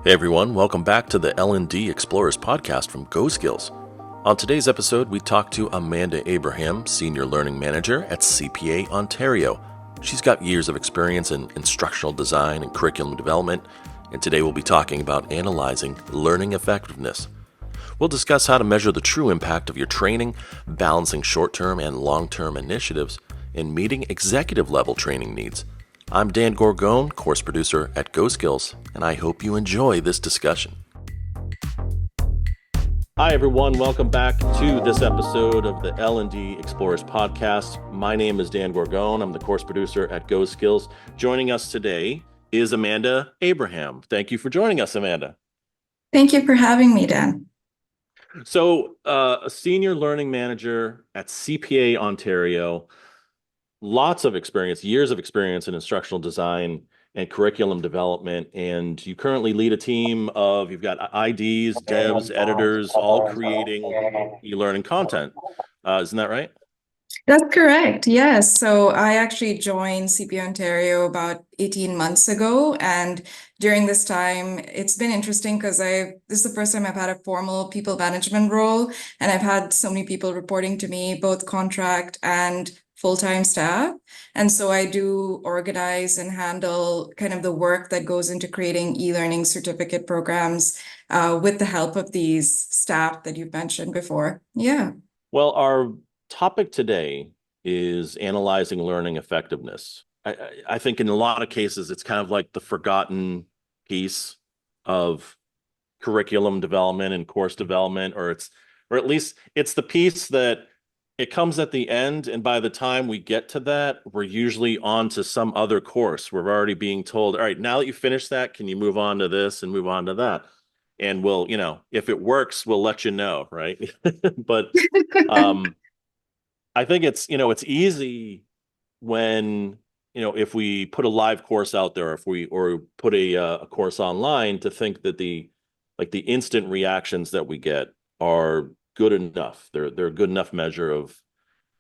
Hey everyone, welcome back to the L&D Explorers Podcast from GoSkills. On today's episode, we talk to Amanda Abraham, Senior Learning Manager at CPA Ontario. She's got years of experience in instructional design and curriculum development, and today we'll be talking about analyzing learning effectiveness. We'll discuss how to measure the true impact of your training, balancing short-term and long-term initiatives, and meeting executive-level training needs. I'm Dan Gorgone, course producer at GoSkills, and I hope you enjoy this discussion. Hi, everyone. Welcome back to this episode of the L&D Explorers Podcast. My name is Dan Gorgone. I'm the course producer at GoSkills. Joining us today is Amanda Abraham. Thank you for joining us, Amanda. Thank you for having me, Dan. So, a senior learning manager at CPA Ontario. Lots of experience, years of experience in instructional design and curriculum development. And you currently lead a team of, you've got IDs, devs, editors, all creating e-learning content. Isn't that right? That's correct. Yes. So I actually joined CPA Ontario about 18 months ago. And during this time, it's been interesting because this is the first time I've had a formal people management role. And I've had so many people reporting to me, both contract and full-time staff. And so I do organize and handle kind of the work that goes into creating e-learning certificate programs with the help of these staff that you've mentioned before. Yeah. Well, our topic today is analyzing learning effectiveness. I think in a lot of cases, it's kind of like the forgotten piece of curriculum development and course development, or at least it's the piece that it comes at the end, and by the time we get to that, we're usually on to some other course. We're already being told, all right, now that you finish that, can you move on to this and move on to that? And we'll, if it works, we'll let you know, right? But I think it's easy when, if we put a live course out there, or put a course online, to think that the instant reactions that we get are good enough. They're a good enough measure of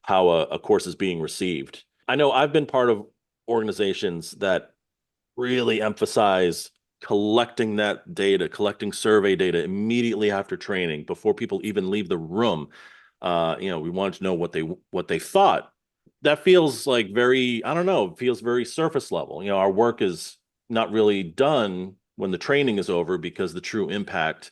how a course is being received. I know I've been part of organizations that really emphasize collecting that data, collecting survey data immediately after training, before people even leave the room. We wanted to know what they thought. That feels like feels very surface level. Our work is not really done when the training is over, because the true impact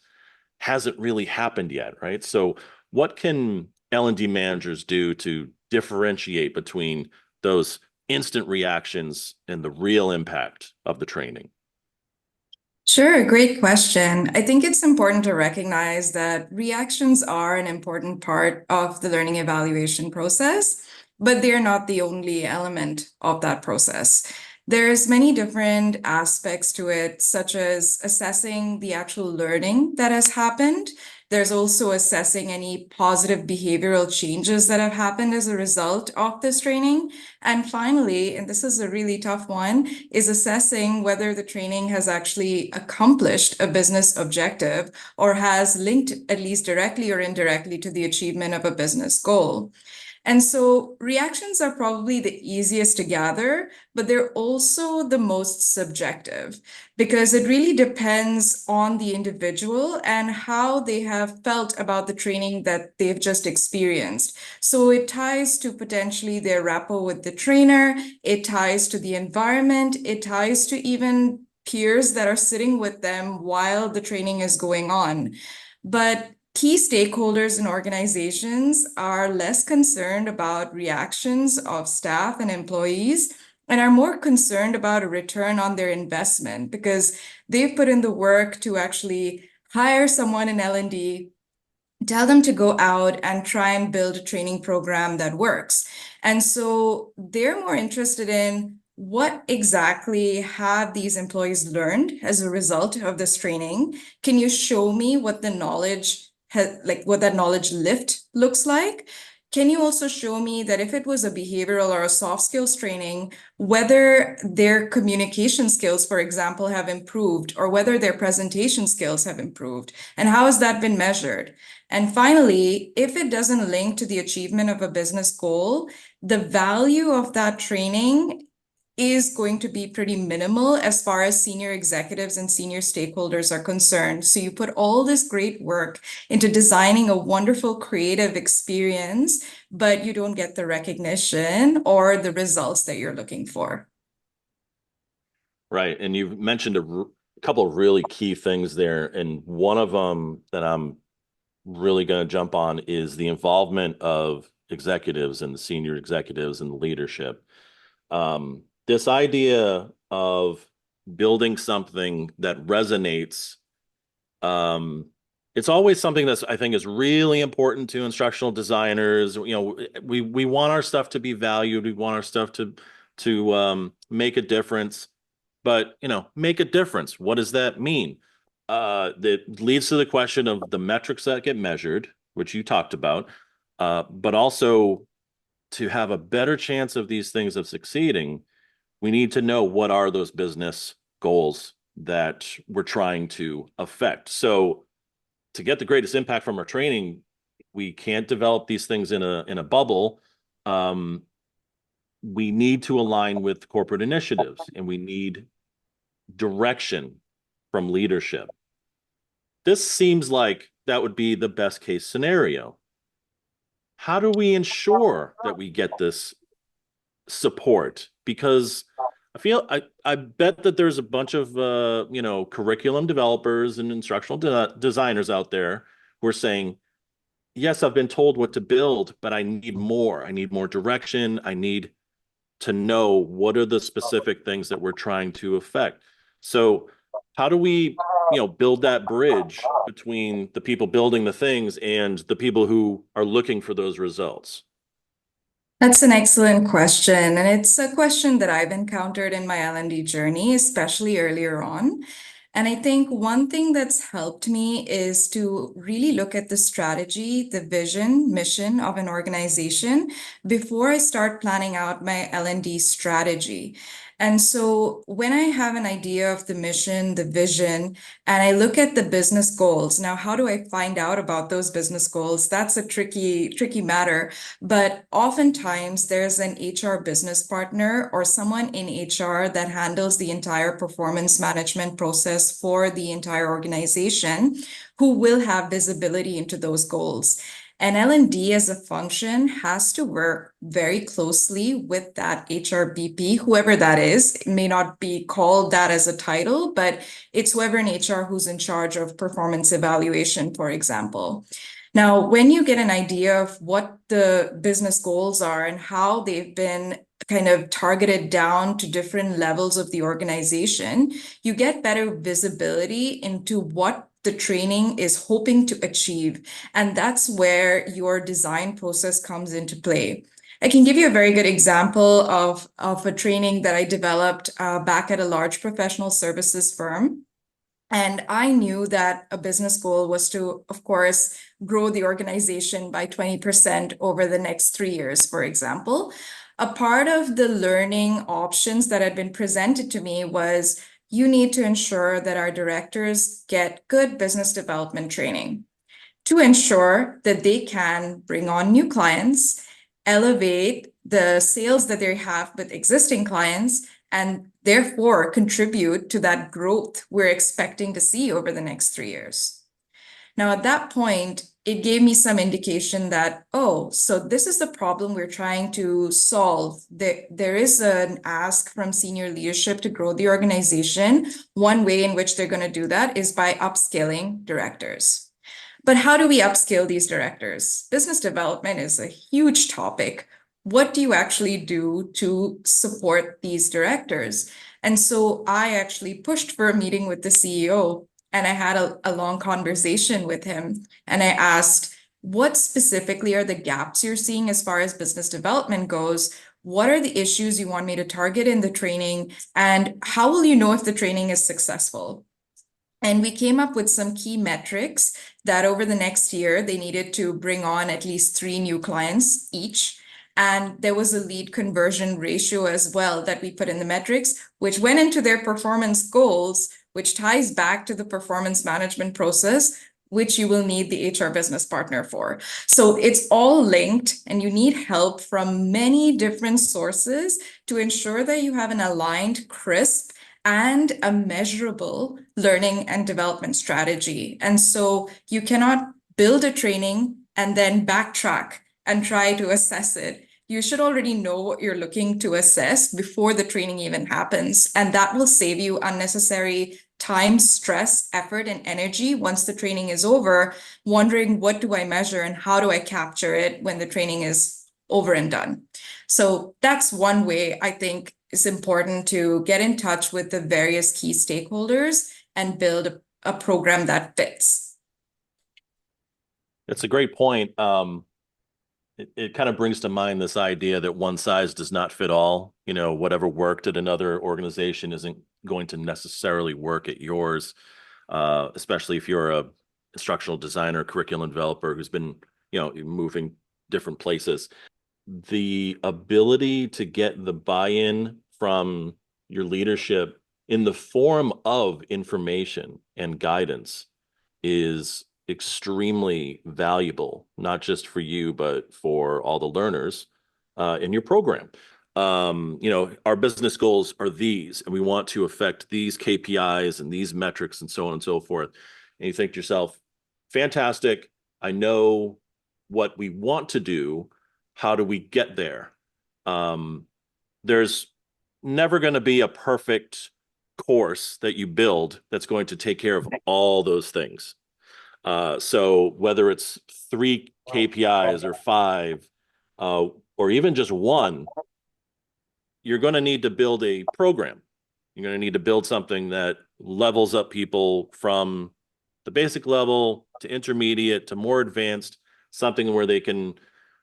hasn't really happened yet, right? So what can L&D managers do to differentiate between those instant reactions and the real impact of the training? Sure, great question. I think it's important to recognize that reactions are an important part of the learning evaluation process, but they're not the only element of that process. There's many different aspects to it, such as assessing the actual learning that has happened. There's also assessing any positive behavioral changes that have happened as a result of this training. And finally, and this is a really tough one, is assessing whether the training has actually accomplished a business objective or has linked, at least directly or indirectly, to the achievement of a business goal. And so reactions are probably the easiest to gather, but they're also the most subjective, because it really depends on the individual and how they have felt about the training that they've just experienced. So it ties to potentially their rapport with the trainer, it ties to the environment, it ties to even peers that are sitting with them while the training is going on. But key stakeholders in organizations are less concerned about reactions of staff and employees, and are more concerned about a return on their investment, because they've put in the work to actually hire someone in L&D, tell them to go out and try and build a training program that works. And so they're more interested in what exactly have these employees learned as a result of this training. Can you show me what the knowledge what that knowledge lift looks like? Can you also show me that if it was a behavioral or a soft skills training, whether their communication skills, for example, have improved, or whether their presentation skills have improved? And how has that been measured? And finally, if it doesn't link to the achievement of a business goal, the value of that training is going to be pretty minimal as far as senior executives and senior stakeholders are concerned. So you put all this great work into designing a wonderful creative experience, but you don't get the recognition or the results that you're looking for. Right. And you've mentioned a couple of really key things there. And one of them that I'm really going to jump on is the involvement of executives and the senior executives and the leadership. This idea of building something that resonates, it's always something that's, I think, is really important to instructional designers. You know, we want our stuff to be valued. We want our stuff to make a difference. But, you know, make a difference. What does that mean? That leads to the question of the metrics that get measured, which you talked about, but also to have a better chance of these things of succeeding, we need to know what are those business goals that we're trying to affect. So to get the greatest impact from our training, we can't develop these things in a bubble. We need to align with corporate initiatives, and we need direction from leadership. This seems like that would be the best case scenario. How do we ensure that we get this support? Because I bet that there's a bunch of curriculum developers and instructional designers out there who are saying, yes, I've been told what to build, but I need more. I need more direction. I need to know what are the specific things that we're trying to affect. So how do we, build that bridge between the people building the things and the people who are looking for those results? That's an excellent question. And it's a question that I've encountered in my L&D journey, especially earlier on. And I think one thing that's helped me is to really look at the strategy, the vision, mission of an organization before I start planning out my L&D strategy. And so when I have an idea of the mission, the vision, and I look at the business goals, now how do I find out about those business goals? That's a tricky matter. But oftentimes there's an HR business partner or someone in HR that handles the entire performance management process for the entire organization who will have visibility into those goals. And L&D as a function has to work very closely with that HRBP, whoever that is. It may not be called that as a title, but it's whoever in HR who's in charge of performance evaluation, for example. Now, when you get an idea of what the business goals are and how they've been kind of targeted down to different levels of the organization, you get better visibility into what the training is hoping to achieve. And that's where your design process comes into play. I can give you a very good example of a training that I developed back at a large professional services firm. And I knew that a business goal was to, of course, grow the organization by 20% over the next 3 years, for example. A part of the learning options that had been presented to me was you need to ensure that our directors get good business development training to ensure that they can bring on new clients, elevate the sales that they have with existing clients, and therefore contribute to that growth we're expecting to see over the next 3 years. Now, at that point, it gave me some indication that, oh, so this is the problem we're trying to solve. There is an ask from senior leadership to grow the organization. One way in which they're going to do that is by upskilling directors. But how do we upskill these directors? Business development is a huge topic. What do you actually do to support these directors? And so I actually pushed for a meeting with the CEO, and I had a long conversation with him. And I asked, what specifically are the gaps you're seeing as far as business development goes? What are the issues you want me to target in the training? And how will you know if the training is successful? And we came up with some key metrics that over the next year, they needed to bring on at least 3 new clients each. And there was a lead conversion ratio as well that we put in the metrics, which went into their performance goals, which ties back to the performance management process, which you will need the HR business partner for. So it's all linked, and you need help from many different sources to ensure that you have an aligned, crisp, and a measurable learning and development strategy. And so you cannot build a training and then backtrack and try to assess it. You should already know what you're looking to assess before the training even happens. And that will save you unnecessary time, stress, effort, and energy once the training is over, wondering what do I measure and how do I capture it when the training is over and done. So that's one way I think it's important to get in touch with the various key stakeholders and build a program that fits. It's a great point. It kind of brings to mind this idea that one size does not fit all. You know, whatever worked at another organization isn't going to necessarily work at yours, especially if you're a instructional designer, curriculum developer who's been, you know, moving different places. The ability to get the buy-in from your leadership in the form of information and guidance is extremely valuable, not just for you, but for all the learners in your program. You know, our business goals are these, and we want to affect these KPIs and these metrics and so on and so forth. And you think to yourself, fantastic, I know what we want to do. How do we get there? There's never going to be a perfect course that you build that's going to take care of all those things. So whether it's 3 KPIs or 5, or even just one, you're going to need to build a program. You're going to need to build something that levels up people from the basic level to intermediate to more advanced, something where they can,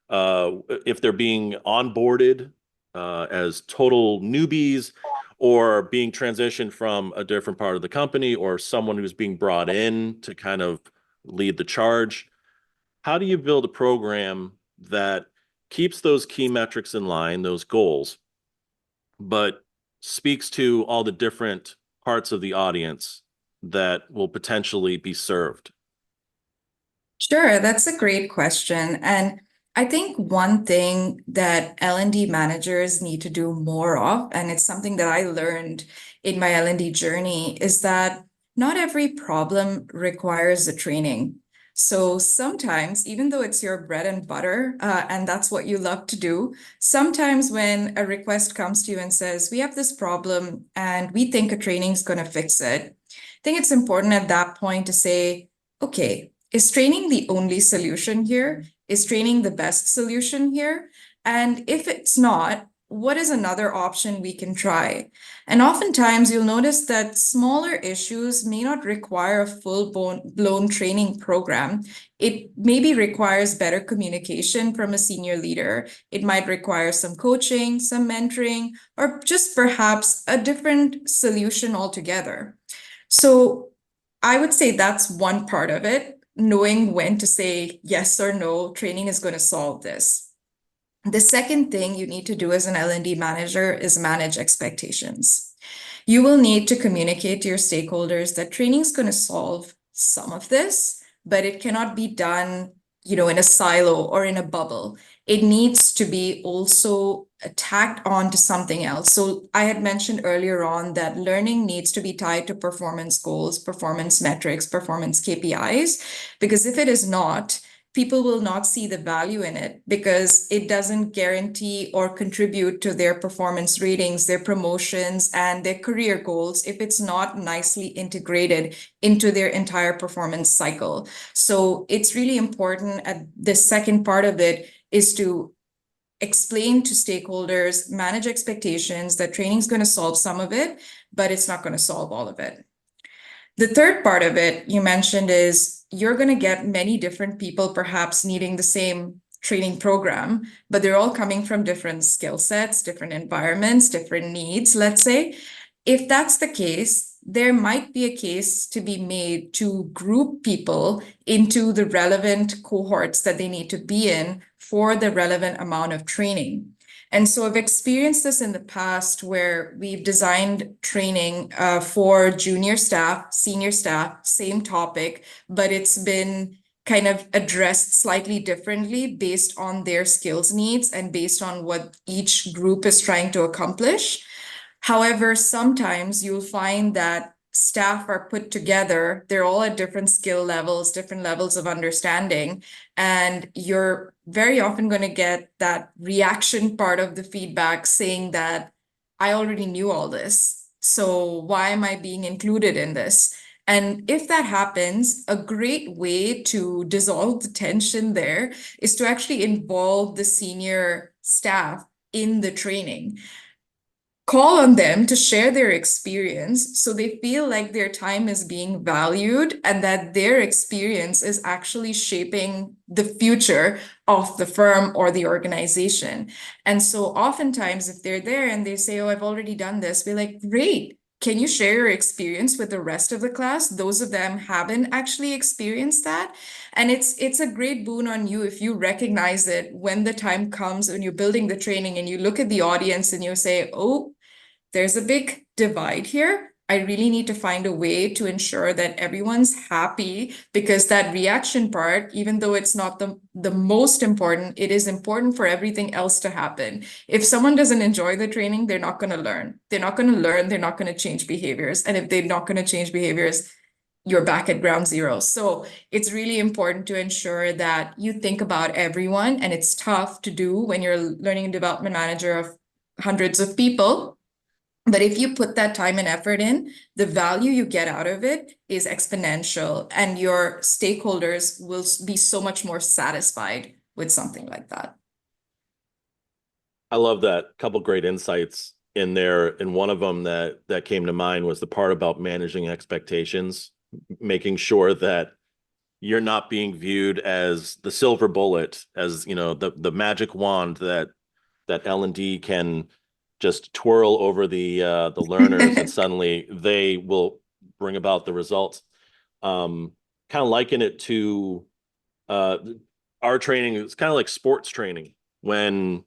if they're being onboarded as total newbies, or being transitioned from a different part of the company, or someone who's being brought in to kind of lead the charge. How do you build a program that keeps those key metrics in line, those goals, but speaks to all the different parts of the audience that will potentially be served? Sure, that's a great question. And I think one thing that L&D managers need to do more of, and it's something that I learned in my L&D journey, is that not every problem requires a training. So sometimes, even though it's your bread and butter, and that's what you love to do, sometimes when a request comes to you and says, we have this problem and we think a training is going to fix it, I think it's important at that point to say, okay, is training the only solution here? Is training the best solution here? And if it's not, what is another option we can try? And oftentimes you'll notice that smaller issues may not require a full-blown training program. It maybe requires better communication from a senior leader. It might require some coaching, some mentoring, or just perhaps a different solution altogether. So I would say that's one part of it. Knowing when to say yes or no, training is going to solve this. The second thing you need to do as an L&D manager is manage expectations. You will need to communicate to your stakeholders that training is going to solve some of this, but it cannot be done, in a silo or in a bubble. It needs to be also tacked on to something else. So I had mentioned earlier on that learning needs to be tied to performance goals, performance metrics, performance KPIs, because if it is not, people will not see the value in it because it doesn't guarantee or contribute to their performance ratings, their promotions, and their career goals if it's not nicely integrated into their entire performance cycle. So it's really important. The second part of it is to explain to stakeholders, manage expectations that training is going to solve some of it, but it's not going to solve all of it. The third part of it you mentioned is you're going to get many different people perhaps needing the same training program, but they're all coming from different skill sets, different environments, different needs, let's say. If that's the case, there might be a case to be made to group people into the relevant cohorts that they need to be in for the relevant amount of training. And so I've experienced this in the past where we've designed training for junior staff, senior staff, same topic, but it's been kind of addressed slightly differently based on their skills needs and based on what each group is trying to accomplish. However, sometimes you'll find that staff are put together, they're all at different skill levels, different levels of understanding, and you're very often going to get that reaction part of the feedback saying that I already knew all this, so why am I being included in this? And if that happens, a great way to dissolve the tension there is to actually involve the senior staff in the training. Call on them to share their experience so they feel like their time is being valued and that their experience is actually shaping the future of the firm or the organization. And so oftentimes if they're there and they say, oh, I've already done this, we're like, great. Can you share your experience with the rest of the class? Those of them haven't actually experienced that. And it's a great boon on you if you recognize it when the time comes when you're building the training and you look at the audience and you say, oh, there's a big divide here. I really need to find a way to ensure that everyone's happy because that reaction part, even though it's not the most important, it is important for everything else to happen. If someone doesn't enjoy the training, they're not going to learn. They're not going to learn. They're not going to change behaviors. And if they're not going to change behaviors, you're back at ground zero. So it's really important to ensure that you think about everyone. And it's tough to do when you're a learning and development manager of hundreds of people. But if you put that time and effort in, the value you get out of it is exponential, and your stakeholders will be so much more satisfied with something like that. I love that. Couple great insights in there. And one of them that came to mind was the part about managing expectations, making sure that you're not being viewed as the silver bullet, as the magic wand that L&D can just twirl over the learners and suddenly they will bring about the results. Kind of liken it to uh, our training. It's kind of like sports training when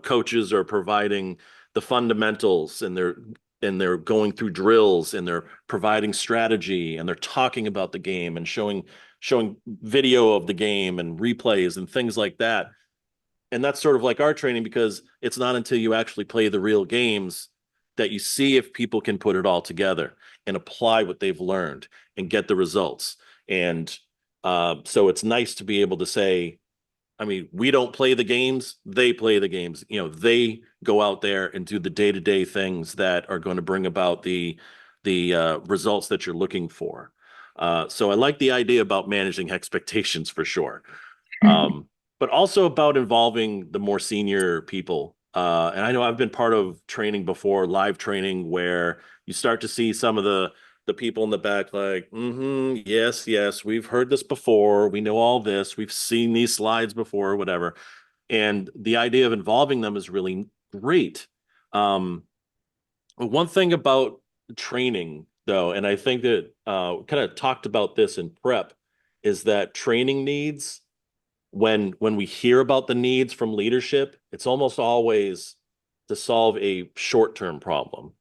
coaches are providing the fundamentals and they're going through drills and they're providing strategy and they're talking about the game and showing video of the game and replays and things like that. And that's sort of like our training, because it's not until you actually play the real games that you see if people can put it all together and apply what they've learned and get the results. And so it's nice to be able to say, I mean, we don't play the games, they play the games. They go out there and do the day-to-day things that are going to bring about the results that you're looking for. So I like the idea about managing expectations for sure. But also about involving the more senior people. And I know I've been part of training before, live training, where you start to see some of the people in the back like, yes, yes, we've heard this before. We know all this. We've seen these slides before, whatever. And the idea of involving them is really great. Um, One thing about training, though, and I think that kind of talked about this in prep, is that training needs, when we hear about the needs from leadership, it's almost always to solve a short-term problem.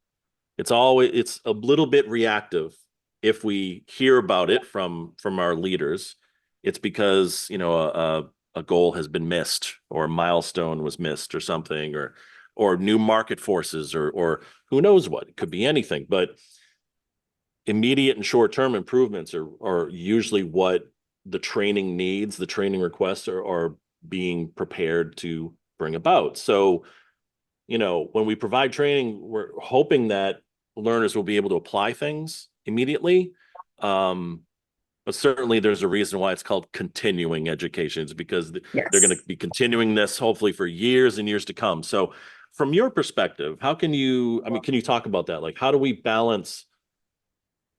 It's a little bit reactive. If we hear about it from our leaders, it's because a goal has been missed or a milestone was missed or something, or new market forces, or who knows what. It could be anything, but immediate and short-term improvements are usually what the training needs, the training requests are being prepared to bring about. So, when we provide training, we're hoping that learners will be able to apply things immediately. But certainly there's a reason why it's called continuing education. It's because they're going to Yes. be continuing this hopefully for years and years to come. So from your perspective, can you talk about that? Like, how do we balance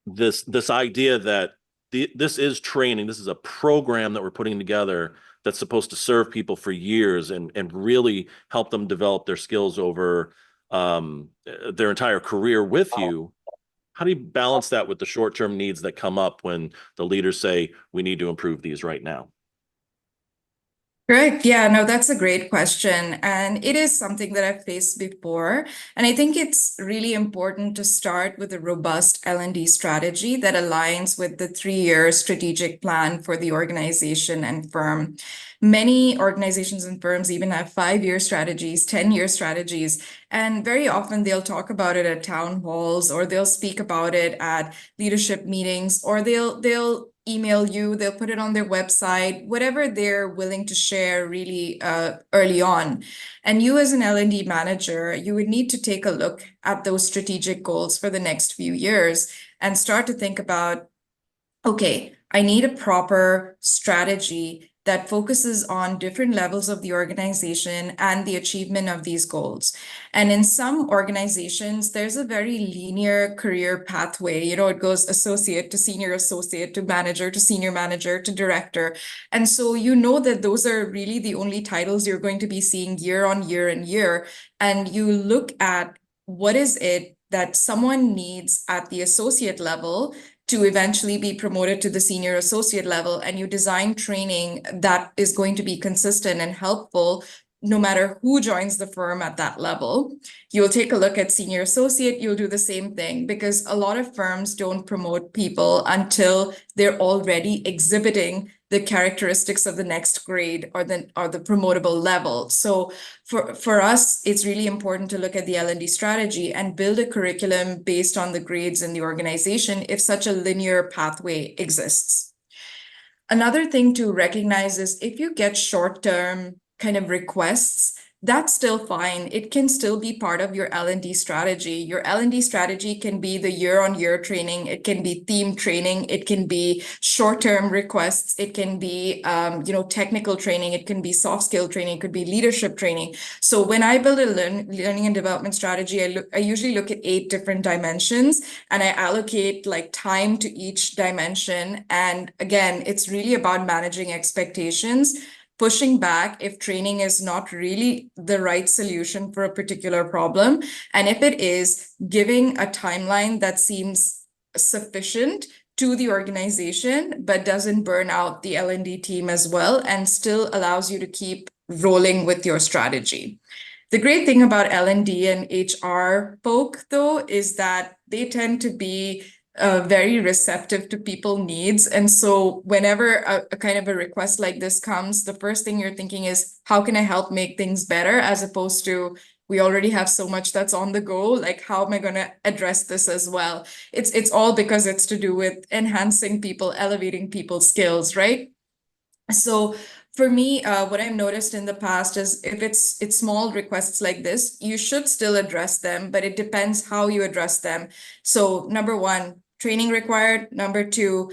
this idea that this is training, this is a program that we're putting together that's supposed to serve people for years and really help them develop their skills over their entire career with you. How do you balance that with the short-term needs that come up when the leaders say we need to improve these right now? Correct. Yeah, no, that's a great question. And it is something that I've faced before. And I think it's really important to start with a robust L&D strategy that aligns with the 3-year strategic plan for the organization and firm. Many organizations and firms even have 5-year strategies, 10-year strategies, and very often they'll talk about it at town halls, or they'll speak about it at leadership meetings, or they'll email you, they'll put it on their website, whatever they're willing to share really early on. And you as an L&D manager, you would need to take a look at those strategic goals for the next few years and start to think about, okay, I need a proper strategy that focuses on different levels of the organization and the achievement of these goals. And in some organizations, there's a very linear career pathway. You know, it goes associate to senior associate to manager to senior manager to director. And so you know that those are really the only titles you're going to be seeing year on year and year. And you look at what is it that someone needs at the associate level to eventually be promoted to the senior associate level, and you design training that is going to be consistent and helpful no matter who joins the firm at that level. You'll take a look at senior associate, you'll do the same thing, because a lot of firms don't promote people until they're already exhibiting the characteristics of the next grade or the promotable level. So for us, it's really important to look at the L&D strategy and build a curriculum based on the grades in the organization if such a linear pathway exists. Another thing to recognize is if you get short-term kind of requests, that's still fine. It can still be part of your L&D strategy. Your L&D strategy can be the year-on-year training. It can be theme training. It can be short-term requests. It can be, technical training. It can be soft skill training. It could be leadership training. So when I build a learning and development strategy, I usually look at 8 different dimensions, and I allocate like time to each dimension. And again, it's really about managing expectations, pushing back if training is not really the right solution for a particular problem. And if it is, giving a timeline that seems sufficient to the organization, but doesn't burn out the L&D team as well, and still allows you to keep rolling with your strategy. The great thing about L&D and HR folk, though, is that they tend to be very receptive to people's needs. And so whenever a kind of a request like this comes, the first thing you're thinking is, how can I help make things better? As opposed to, we already have so much that's on the go. Like, how am I going to address this as well? It's all because it's to do with enhancing people, elevating people's skills, right? So for me, what I've noticed in the past is if it's small requests like this, you should still address them, but it depends how you address them. So number 1, training required. Number 2,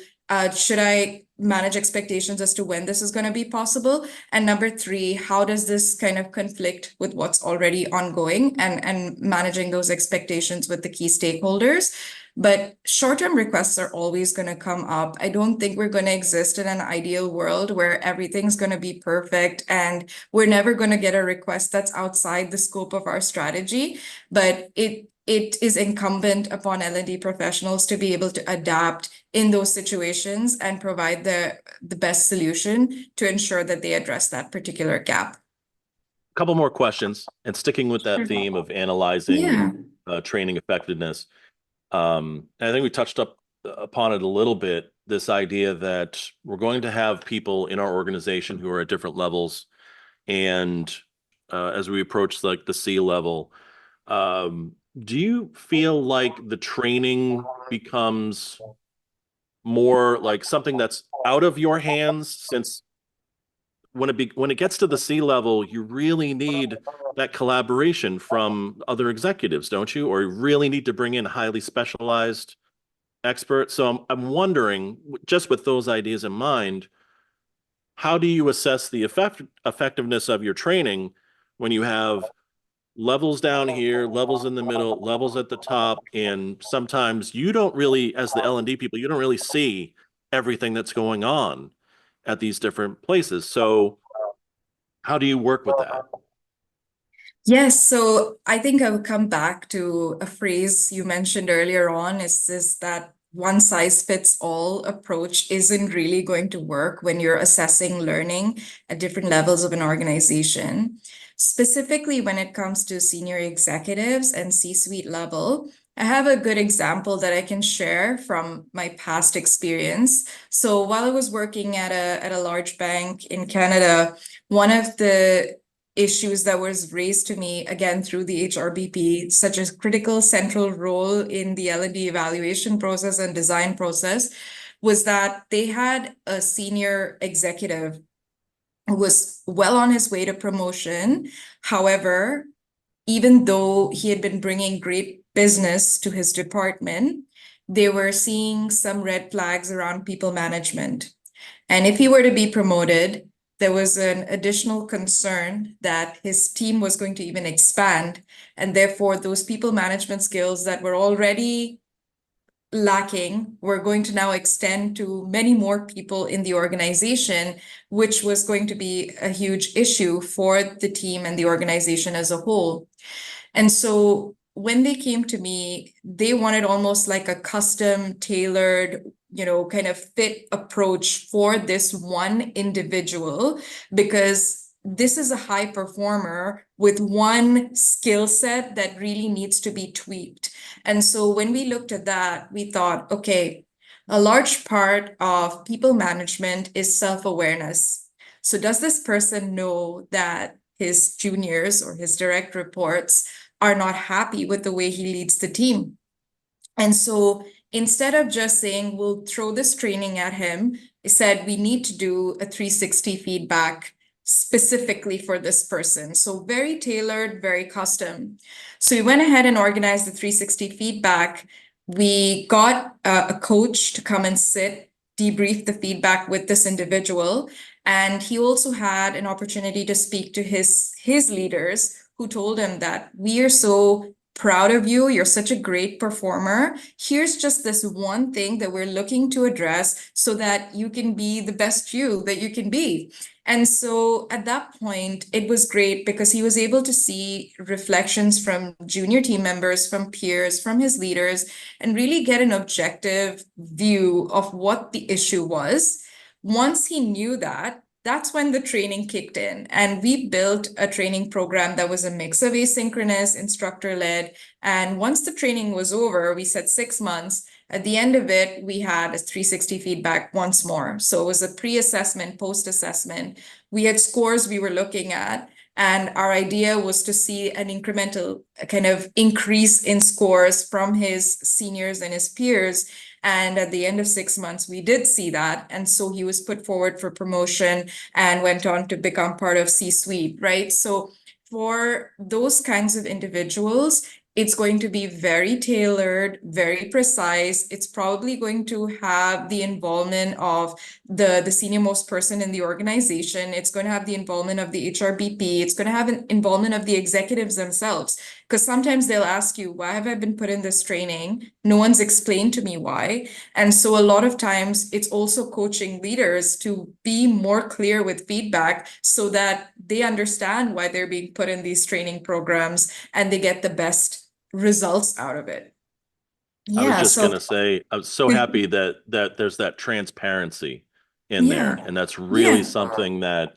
should I manage expectations as to when this is going to be possible? And number 3, how does this kind of conflict with what's already ongoing, and managing those expectations with the key stakeholders? But short-term requests are always going to come up. I don't think we're going to exist in an ideal world where everything's going to be perfect and we're never going to get a request that's outside the scope of our strategy. But it is incumbent upon L&D professionals to be able to adapt in those situations and provide the best solution to ensure that they address that particular gap. A couple more questions, and sticking with that theme of analyzing training effectiveness. I think we touched upon it a little bit, this idea that we're going to have people in our organization who are at different levels. And as we approach like the C level, do you feel like the training becomes more like something that's out of your hands, since when it gets to the C level, you really need that collaboration from other executives, don't you? Or you really need to bring in highly specialized experts. So I'm wondering, just with those ideas in mind, how do you assess the effectiveness of your training when you have levels down here, levels in the middle, levels at the top, and sometimes you don't really, as the L&D people, you don't really see everything that's going on at these different places. So how do you work with that? Yes, so I think I will come back to a phrase you mentioned earlier on, is this that one size fits all approach isn't really going to work when you're assessing learning at different levels of an organization. Specifically, when it comes to senior executives and C-suite level, I have a good example that I can share from my past experience. So while I was working at a large bank in Canada, one of the issues that was raised to me again through the HRBP, such as critical central role in the L&D evaluation process and design process, was that they had a senior executive who was well on his way to promotion. However, even though he had been bringing great business to his department, they were seeing some red flags around people management. And if he were to be promoted, there was an additional concern that his team was going to even expand. And therefore, those people management skills that were already lacking were going to now extend to many more people in the organization, which was going to be a huge issue for the team and the organization as a whole. And so when they came to me, they wanted almost like a custom tailored, kind of fit approach for this one individual, because this is a high performer with one skill set that really needs to be tweaked. And so when we looked at that, we thought, okay, a large part of people management is self-awareness. So does this person know that his juniors or his direct reports are not happy with the way he leads the team? And so instead of just saying, we'll throw this training at him, he said, we need to do a 360 feedback specifically for this person. So very tailored, very custom. So we went ahead and organized the 360 feedback. We got a coach to come and sit, debrief the feedback with this individual. And he also had an opportunity to speak to his leaders, who told him that we are so proud of you. You're such a great performer. Here's just this one thing that we're looking to address so that you can be the best you that you can be. And so at that point, it was great because he was able to see reflections from junior team members, from peers, from his leaders, and really get an objective view of what the issue was. Once he knew that, that's when the training kicked in. And we built a training program that was a mix of asynchronous, instructor-led. And once the training was over, we said 6 months. At the end of it, we had a 360 feedback once more. So it was a pre-assessment, post-assessment. We had scores we were looking at. And our idea was to see an incremental kind of increase in scores from his seniors and his peers. And at the end of 6 months, we did see that. And so he was put forward for promotion and went on to become part of C-suite, right? So for those kinds of individuals, it's going to be very tailored, very precise. It's probably going to have the involvement of the senior most person in the organization. It's going to have the involvement of the HRBP. It's going to have an involvement of the executives themselves. Because sometimes they'll ask you, why have I been put in this training? No one's explained to me why. And so a lot of times it's also coaching leaders to be more clear with feedback so that they understand why they're being put in these training programs and they get the best results out of it. I was Yeah, just so gonna say, I was so happy that there's that transparency in there, yeah, and that's really yeah, something that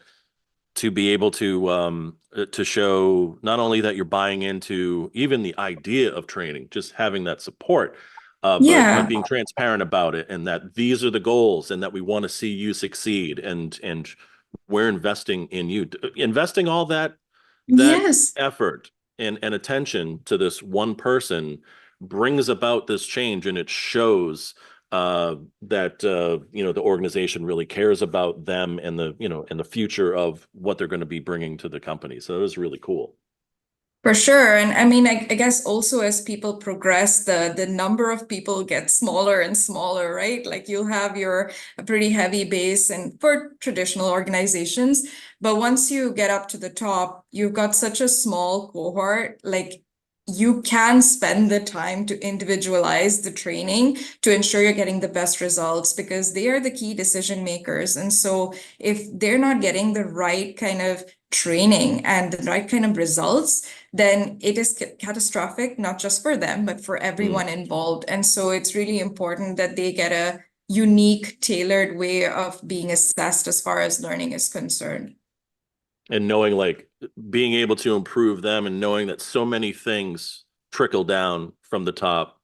to be able to show not only that you're buying into even the idea of training, just having that support, but yeah. being transparent about it, and that these are the goals, and that we want to see you succeed, and we're investing in you, investing all that Yes. effort and attention to this one person brings about this change, and it shows that the organization really cares about them and the future of what they're going to be bringing to the company. So it was really cool. For sure. And I mean, I guess also as people progress, the number of people gets smaller and smaller, right? Like you'll have a pretty heavy base and for traditional organizations. But once you get up to the top, you've got such a small cohort. Like you can spend the time to individualize the training to ensure you're getting the best results because they are the key decision makers. And so if they're not getting the right kind of training and the right kind of results, then it is catastrophic, not just for them, but for everyone involved. And so it's really important that they get a unique, tailored way of being assessed as far as learning is concerned. And knowing like being able to improve them and knowing that so many things trickle down from the top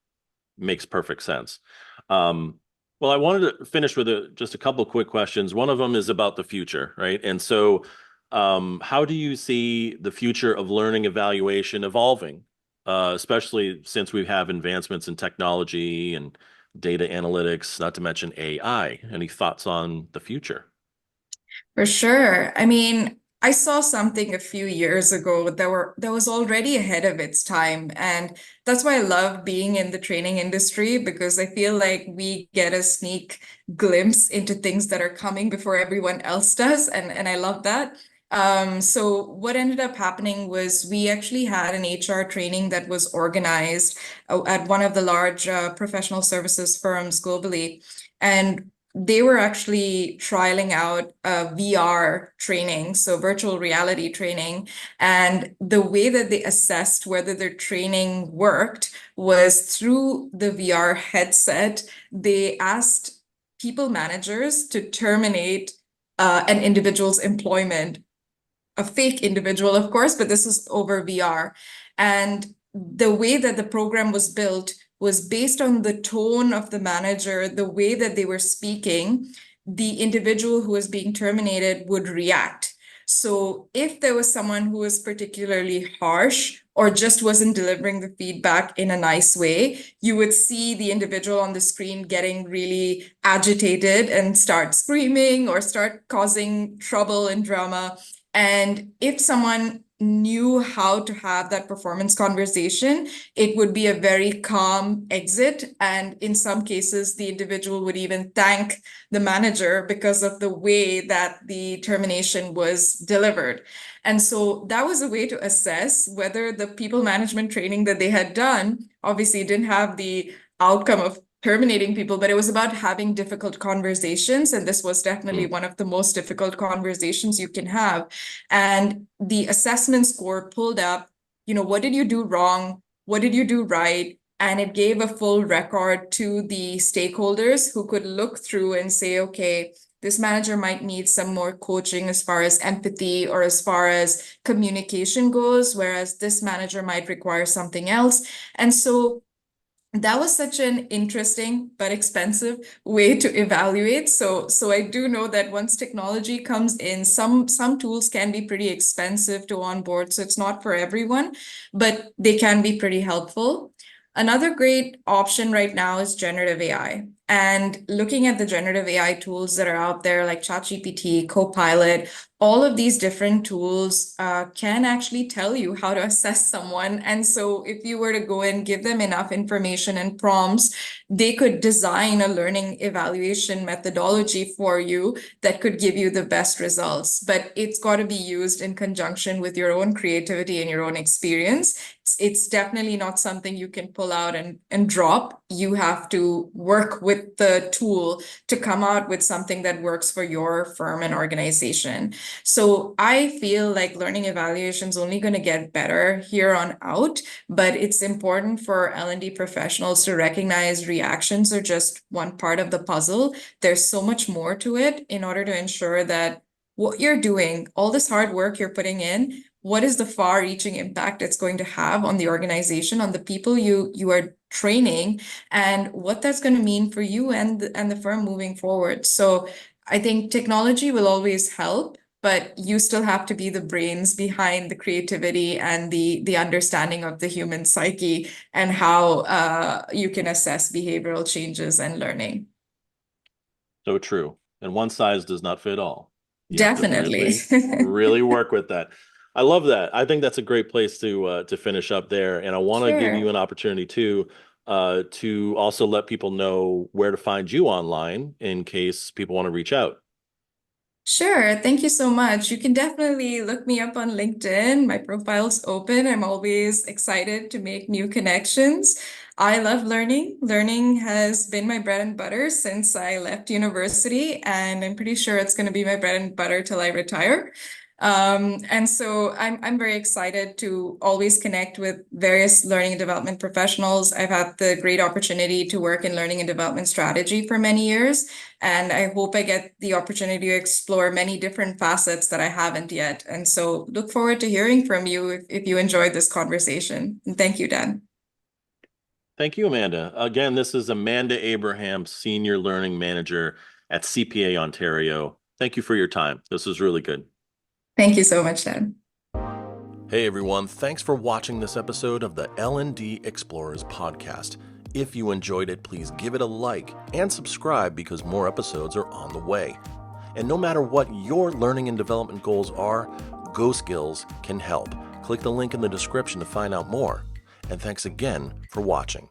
makes perfect sense. Well, I wanted to finish with just a couple quick questions. One of them is about the future, right? And so, how do you see the future of learning evaluation evolving, especially since we have advancements in technology and data analytics, not to mention AI? Any thoughts on the future? For sure. I mean, I saw something a few years ago that was already ahead of its time. And that's why I love being in the training industry because I feel like we get a sneak glimpse into things that are coming before everyone else does. And I love that. So what ended up happening was we actually had an HR training that was organized at one of the large professional services firms globally. And they were actually trialing out a VR training, so virtual reality training. And the way that they assessed whether their training worked was through the VR headset. They asked people managers to terminate an individual's employment, a fake individual, of course, but this is over VR. And the way that the program was built was based on the tone of the manager, the way that they were speaking, the individual who was being terminated would react. So if there was someone who was particularly harsh or just wasn't delivering the feedback in a nice way, you would see the individual on the screen getting really agitated and start screaming or start causing trouble and drama. And if someone knew how to have that performance conversation, it would be a very calm exit. And in some cases, the individual would even thank the manager because of the way that the termination was delivered. And so that was a way to assess whether the people management training that they had done obviously didn't have the outcome of terminating people, but it was about having difficult conversations. And this was definitely one of the most difficult conversations you can have. And the assessment score pulled up, what did you do wrong? What did you do right? And it gave a full record to the stakeholders who could look through and say, okay, this manager might need some more coaching as far as empathy or as far as communication goes, whereas this manager might require something else. And so that was such an interesting but expensive way to evaluate. So I do know that once technology comes in, some tools can be pretty expensive to onboard. So it's not for everyone, but they can be pretty helpful. Another great option right now is generative AI. And looking at the generative AI tools that are out there, like ChatGPT, Copilot, all of these different tools can actually tell you how to assess someone. And so if you were to go and give them enough information and prompts, they could design a learning evaluation methodology for you that could give you the best results. But it's got to be used in conjunction with your own creativity and your own experience. It's definitely not something you can pull out and drop. You have to work with the tool to come out with something that works for your firm and organization. So I feel like learning evaluation is only going to get better here on out, but it's important for L&D professionals to recognize reactions are just one part of the puzzle. There's so much more to it in order to ensure that what you're doing, all this hard work you're putting in, what is the far-reaching impact it's going to have on the organization, on the people you are training, and what that's going to mean for you and the firm moving forward. So I think technology will always help, but you still have to be the brains behind the creativity and the understanding of the human psyche and how you can assess behavioral changes and learning. So true. And one size does not fit all. You have to Definitely. really, really work with that. I love that. I think that's a great place to finish up there. And I want to give you Sure. an opportunity to also let people know where to find you online in case people want to reach out. Sure. Thank you so much. You can definitely look me up on LinkedIn. My profile's open. I'm always excited to make new connections. I love learning. Learning has been my bread and butter since I left university, and I'm pretty sure it's going to be my bread and butter till I retire. And so I'm very excited to always connect with various learning and development professionals. I've had the great opportunity to work in learning and development strategy for many years. And I hope I get the opportunity to explore many different facets that I haven't yet. And so look forward to hearing from you if you enjoyed this conversation. And thank you, Dan. Thank you, Amanda. Again, this is Amanda Abraham, Senior Learning Manager at CPA Ontario. Thank you for your time. This was really good. Thank you so much, Dan. Hey everyone, thanks for watching this episode of the L&D Explorers Podcast. If you enjoyed it, please give it a like and subscribe because more episodes are on the way. And no matter what your learning and development goals are, GoSkills can help. Click the link in the description to find out more. And thanks again for watching.